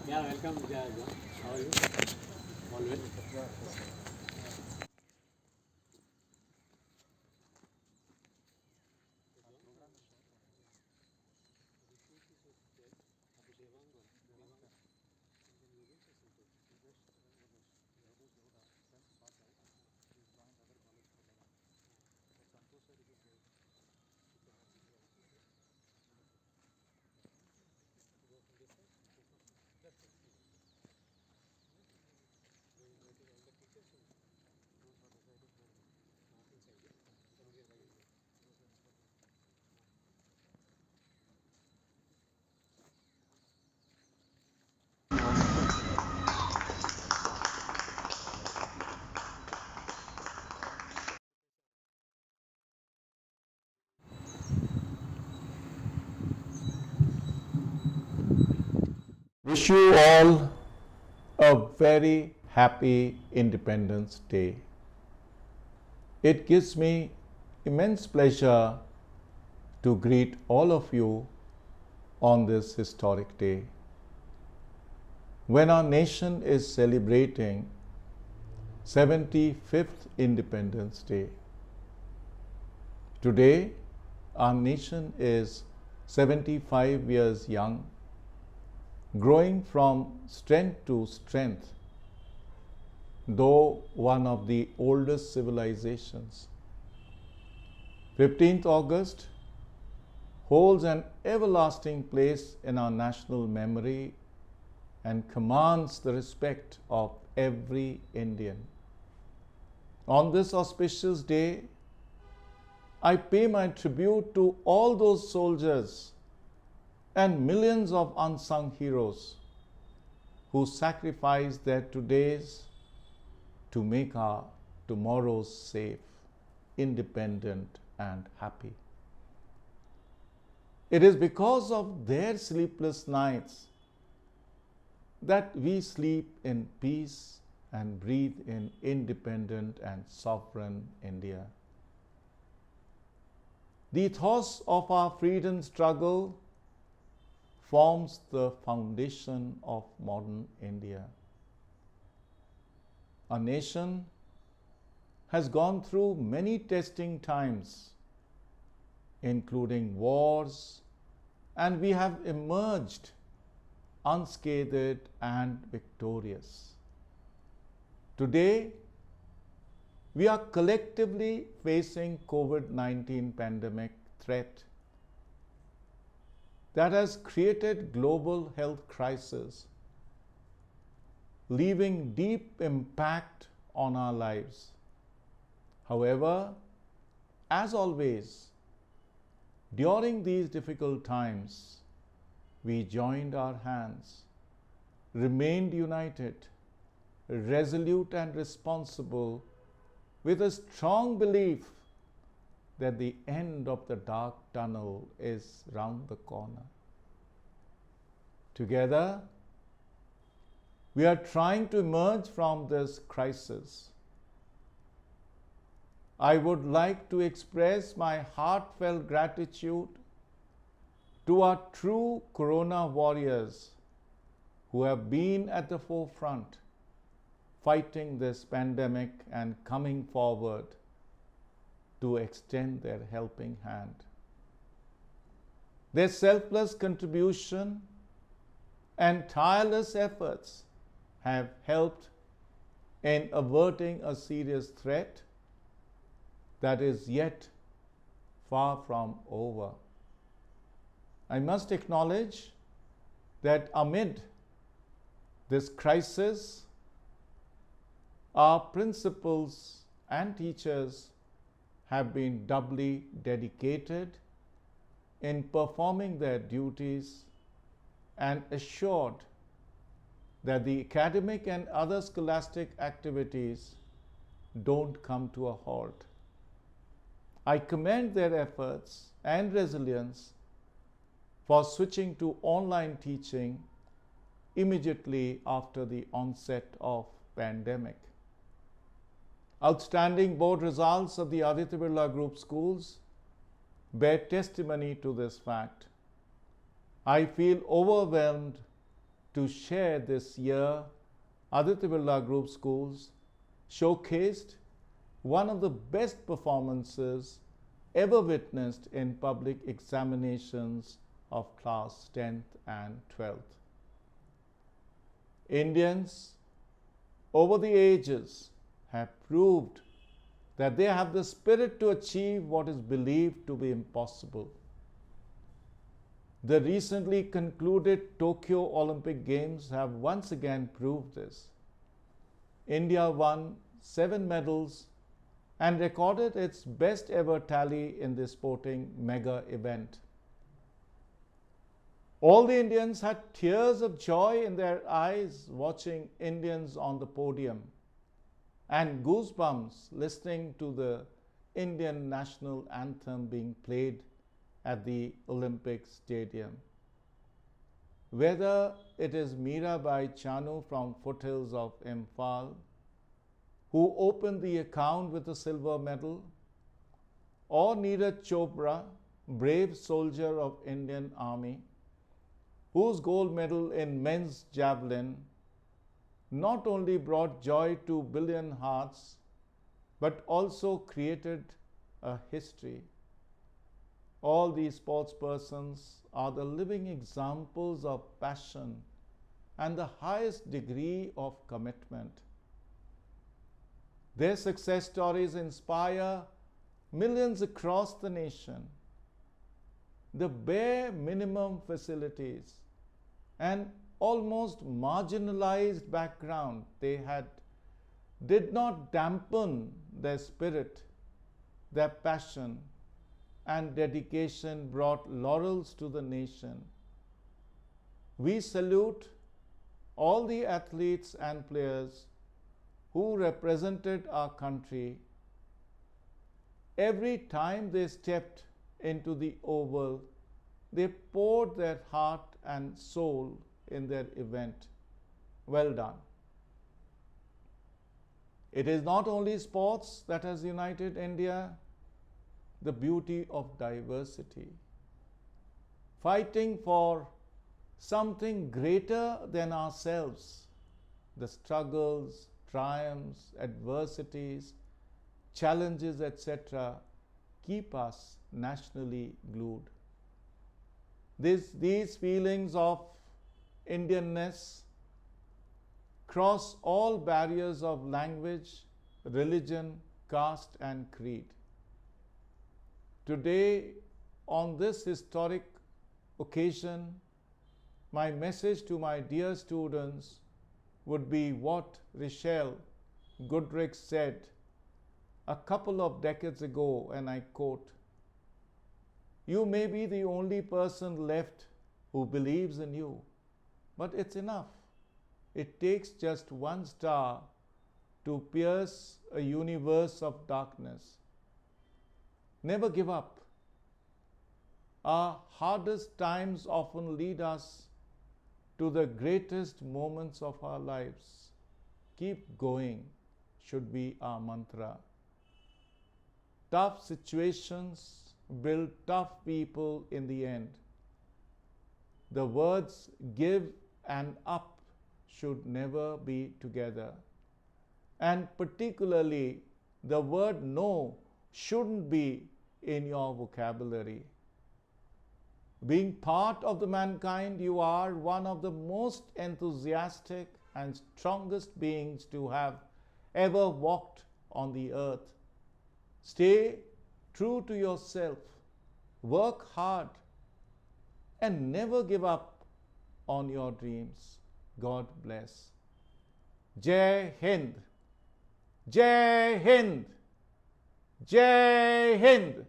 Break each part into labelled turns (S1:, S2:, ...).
S1: Yeah, welcome. Yeah, how are you? Always.
S2: Wish you all a very happy Independence Day. It gives me immense pleasure to greet all of you on this historic day. When our nation is celebrating 75th Independence Day, today our nation is 75 years young, growing from strength to strength, though one of the oldest civilizations. 15th August holds an everlasting place in our national memory and commands the respect of every Indian. On this auspicious day, I pay my tribute to all those soldiers and millions of unsung heroes who sacrifice their todays to make our tomorrows safe, independent, and happy. It is because of their sleepless nights that we sleep in peace and breathe in independent and sovereign India. The ethos of our freedom struggle forms the foundation of modern India. Our nation has gone through many testing times, including wars, and we have emerged unscathed and victorious. Today, we are collectively facing COVID-19 pandemic threat that has created global health crisis, leaving deep impact on our lives. However, as always, during these difficult times, we joined our hands, remained united, resolute and responsible, with a strong belief that the end of the dark tunnel is round the corner. Together, we are trying to emerge from this crisis. I would like to express my heartfelt gratitude to our true Corona warriors who have been at the forefront fighting this pandemic and coming forward to extend their helping hand. Their selfless contribution and tireless efforts have helped in averting a serious threat that is yet far from over. I must acknowledge that amid this crisis, our principals and teachers have been doubly dedicated in performing their duties and assured that the academic and other scholastic activities don't come to a halt. I commend their efforts and resilience for switching to online teaching immediately after the onset of pandemic. Outstanding board results of the Aditya Birla Group schools bear testimony to this fact. I feel overwhelmed to share this year Aditya Birla Group schools showcased one of the best performances ever witnessed in public examinations of class 10th and 12th. Indians over the ages have proved that they have the spirit to achieve what is believed to be impossible. The recently concluded Tokyo Olympic Games have once again proved this. India won 7 medals and recorded its best ever tally in this sporting mega event. All the Indians had tears of joy in their eyes watching Indians on the podium and goosebumps listening to the Indian national anthem being played at the Olympic Stadium. Whether it is Mirabai Chanu from foothills of Imphal, who opened the account with a silver medal, or Neeraj Chopra, brave soldier of Indian Army, whose gold medal in men's javelin not only brought joy to billion hearts, but also created a history. All these sportspersons are the living examples of passion and the highest degree of commitment. Their success stories inspire millions across the nation. The bare minimum facilities and almost marginalized background they had did not dampen their spirit. Their passion and dedication brought laurels to the nation. We salute all the athletes and players who represented our country. Every time they stepped into the oval, they poured their heart and soul in their event. Well done. It is not only sports that has united India, the beauty of diversity. Fighting for something greater than ourselves, the struggles, triumphs, adversities, challenges, etc., keep us nationally glued. These feelings of Indianness cross all barriers of language, religion, caste, and creed. Today, on this historic occasion, my message to my dear students would be what Richelle Goodrich said a couple of decades ago, and I quote, "You may be the only person left who believes in you, but it's enough. It takes just one star to pierce a universe of darkness. Never give up. Our hardest times often lead us to the greatest moments of our lives. Keep going should be our mantra. Tough situations build tough people in the end. The words give and up should never be together. And particularly, the word no shouldn't be in your vocabulary. Being part of the mankind, you are one of the most enthusiastic and strongest beings to have ever walked on the earth. Stay true to yourself, work hard, and never give up on your dreams. God bless. Jai Hind. Jai Hind. Jai Hind.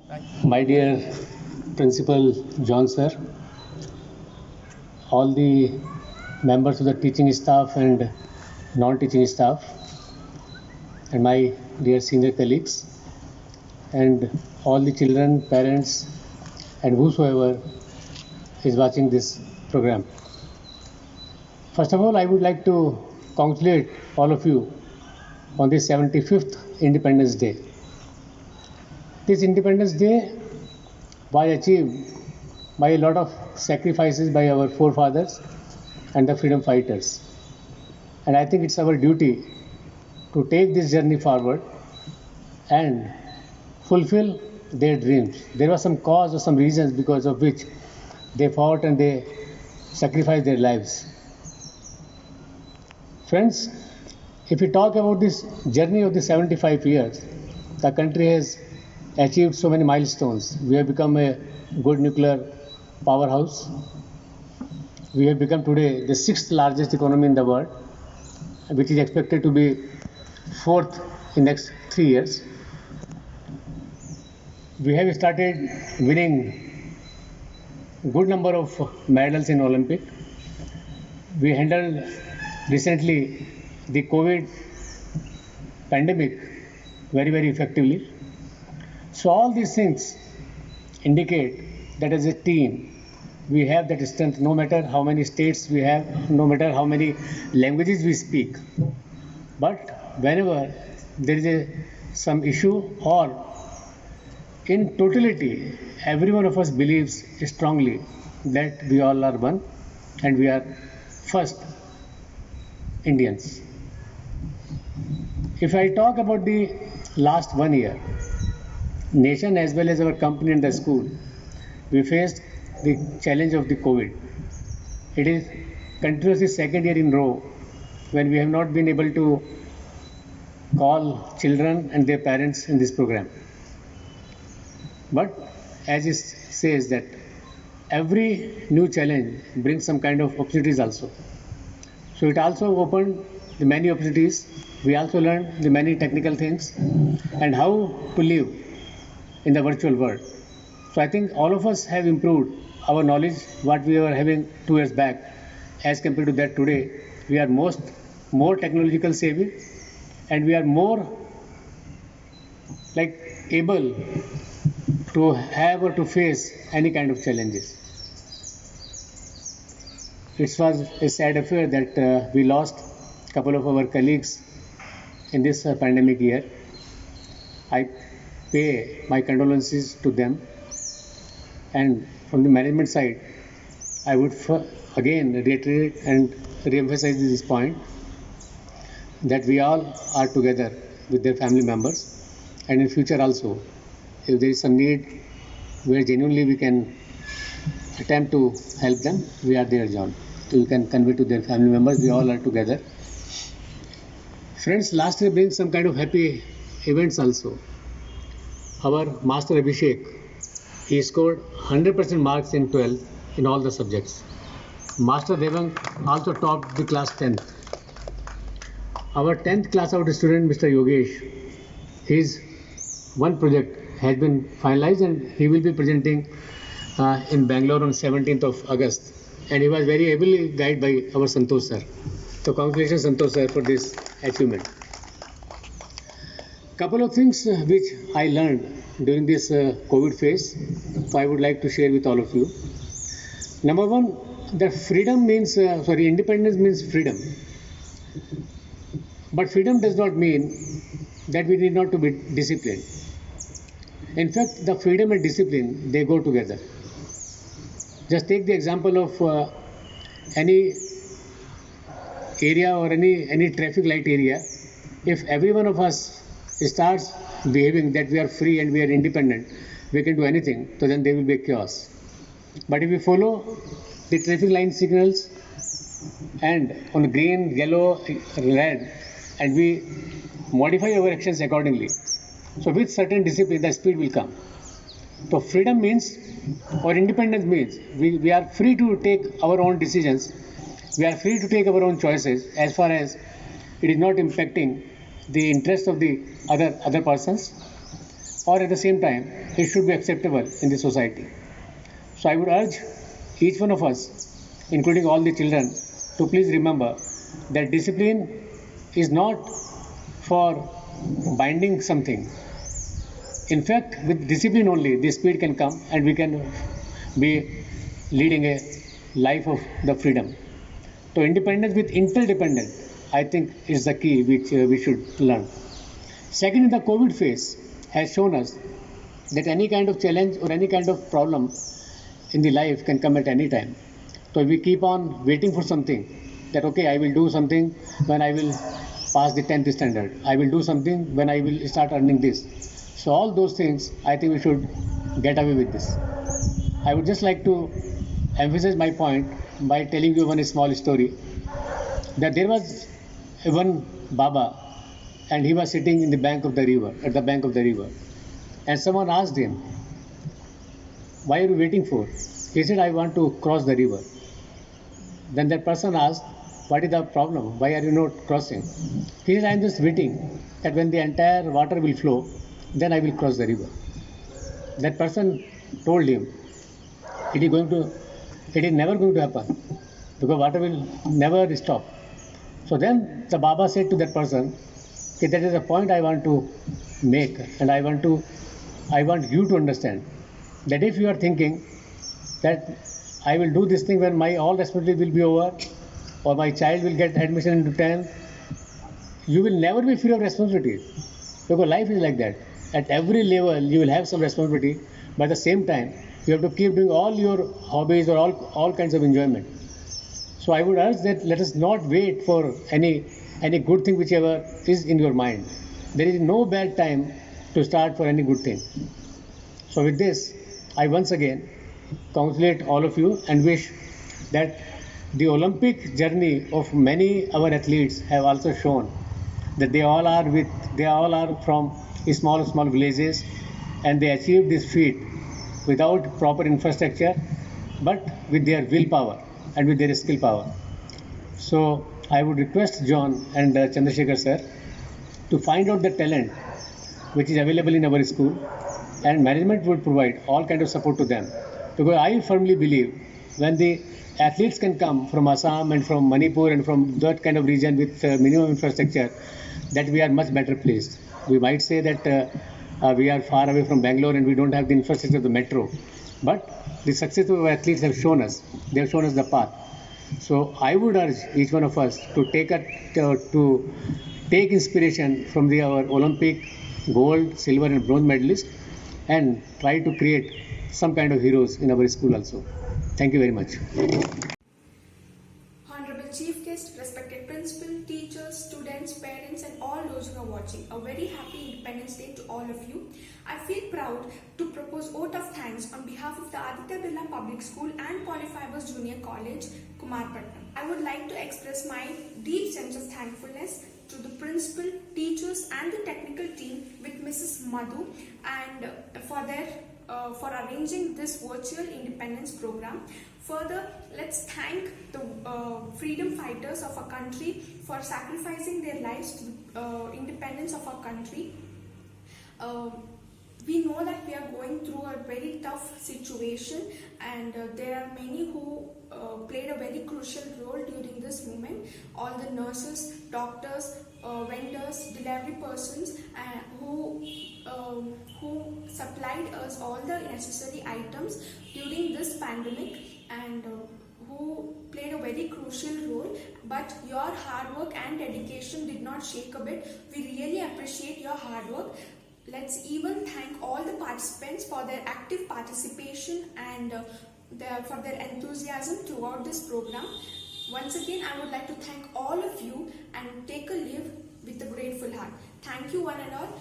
S2: Thank you.
S3: My dear Principal John sir, all the members of the teaching staff and non-teaching staff, and my dear senior colleagues, and all the children, parents, and whosoever is watching this program. First of all, I would like to congratulate all of you on this 75th Independence Day. This Independence Day was achieved by a lot of sacrifices by our forefathers and the freedom fighters. And I think it's our duty to take this journey forward and fulfill their dreams. There was some cause or some reasons because of which they fought and they sacrificed their lives. Friends, if we talk about this journey of the 75 years, the country has achieved so many milestones. We have become a good nuclear powerhouse. We have become today the 6th largest economy in the world, which is expected to be 4th in next 3 years. We have started winning good number of medals in Olympic. We handled recently the COVID pandemic very, very effectively. So all these things indicate that as a team, we have that strength no matter how many states we have, no matter how many languages we speak. But whenever there is some issue or in totality, every one of us believes strongly that we all are one and we are first Indians. If I talk about the last 1 year, nation as well as our company and the school, we faced the challenge of the COVID. It is continuously 2nd year in row when we have not been able to call children and their parents in this program. But as it says that every new challenge brings some kind of opportunities also. So it also opened the many opportunities. We also learned the many technical things and how to live in the virtual world. So I think all of us have improved our knowledge what we were having 2 years back as compared to that today. We are more technological savvy and we are more able to have or to face any kind of challenges. It was a sad affair that we lost a couple of our colleagues in this pandemic year. I pay my condolences to them, and from the management side, I would again reiterate and re-emphasize this point that we all are together with their family members, and in future also, if there is some need where genuinely we can attempt to help them, we are there, John. So you can convey to their family members, we all are together. Friends, last year brings some kind of happy events also. Our Master Abhishek, he scored 100% marks in 12 in all the subjects. Master Devang also topped the class 10th. Our 10th class out student, Mr. Yogesh, his one project has been finalized and he will be presenting in Bangalore on 17th of August. And he was very ably guided by our Santosh sir. So congratulations Santosh sir for this achievement. Couple of things which I learned during this COVID phase, so I would like to share with all of you. Number one, that freedom means, independence means freedom. But freedom does not mean that we need not to be disciplined. In fact, the freedom and discipline, they go together. Just take the example of any area or any traffic light area. If every one of us starts behaving that we are free and we are independent, we can do anything, so then there will be a chaos. But if we follow the traffic line signals and on green, yellow, red, and we modify our actions accordingly, so with certain discipline, the speed will come. So freedom means, or independence means, we are free to take our own decisions, we are free to take our own choices as far as it is not impacting the interest of the other persons, or at the same time, it should be acceptable in the society. So I would urge each one of us, including all the children, to please remember that discipline is not for binding something. In fact, with discipline only, the speed can come and we can be leading a life of the freedom. So independence with interdependence, I think, is the key which we should learn. Second, the COVID phase has shown us that any kind of challenge or any kind of problem in the life can come at any time. So we keep on waiting for something, that okay, I will do something when I will pass the 10th standard. I will do something when I will start earning this. So all those things, I think we should get away with this. I would just like to emphasize my point by telling you one small story. That there was one Baba and he was sitting in the bank of the river, at the bank of the river. And someone asked him, why are you waiting for? He said, I want to cross the river. Then that person asked, what is the problem? Why are you not crossing? He said, I am just waiting that when the entire water will flow, then I will cross the river. That person told him, it is never going to happen, because water will never stop. So then the Baba said to that person, okay, that is a point I want to make, and I want you to understand that if you are thinking that I will do this thing when my all responsibility will be over, or my child will get admission into 10th, you will never be free of responsibility, because life is like that. At every level you will have some responsibility, but at the same time you have to keep doing all your hobbies or all kinds of enjoyment. So I would urge that let us not wait for any good thing whichever is in your mind. There is no bad time to start for any good thing. So with this, I once again congratulate all of you and wish that the Olympic journey of many our athletes have also shown that they all are from small villages, and they achieved this feat without proper infrastructure, but with their willpower and with their skill power. So I would request John and Chandrasekhar sir to find out the talent which is available in our school, and management would provide all kind of support to them. Because I firmly believe when the athletes can come from Assam and from Manipur and from that kind of region with minimum infrastructure, that we are much better placed. We might say that we are far away from Bangalore and we don't have the infrastructure of the metro, but the success of our athletes have shown us the path. So I would urge each one of us to take inspiration from our Olympic gold, silver and bronze medalists and try to create some kind of heroes in our school also. Thank you very much.
S4: Honorable Chief Guest, respected principal, teachers, students, parents and all those those who are watching. A very happy Independence Day to all of you. I feel proud to propose vote of thanks on behalf of the Aditya Birla Public School and Polyfibers Junior College, Kumarpatnam. I would like to express my deep sense of thankfulness to the principal, teachers and the technical team with Mrs. Madhu and for arranging this virtual independence program. Further, let's thank the freedom fighters of our country for sacrificing their lives to the independence of our country. We know that we are going through a very tough situation, and there are many who played a very crucial role during this moment. All the nurses, doctors, vendors, delivery persons who supplied us all the necessary items during this pandemic, and who played a very crucial role. But your hard work and dedication did not shake a bit. We really appreciate your hard work. Let's even thank all the participants for their active participation and for their enthusiasm throughout this program. Once again, I would like to thank all of you and take a leave with a grateful heart. Thank you one and all.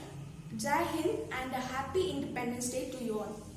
S4: Jai Hind and a happy Independence Day to you all.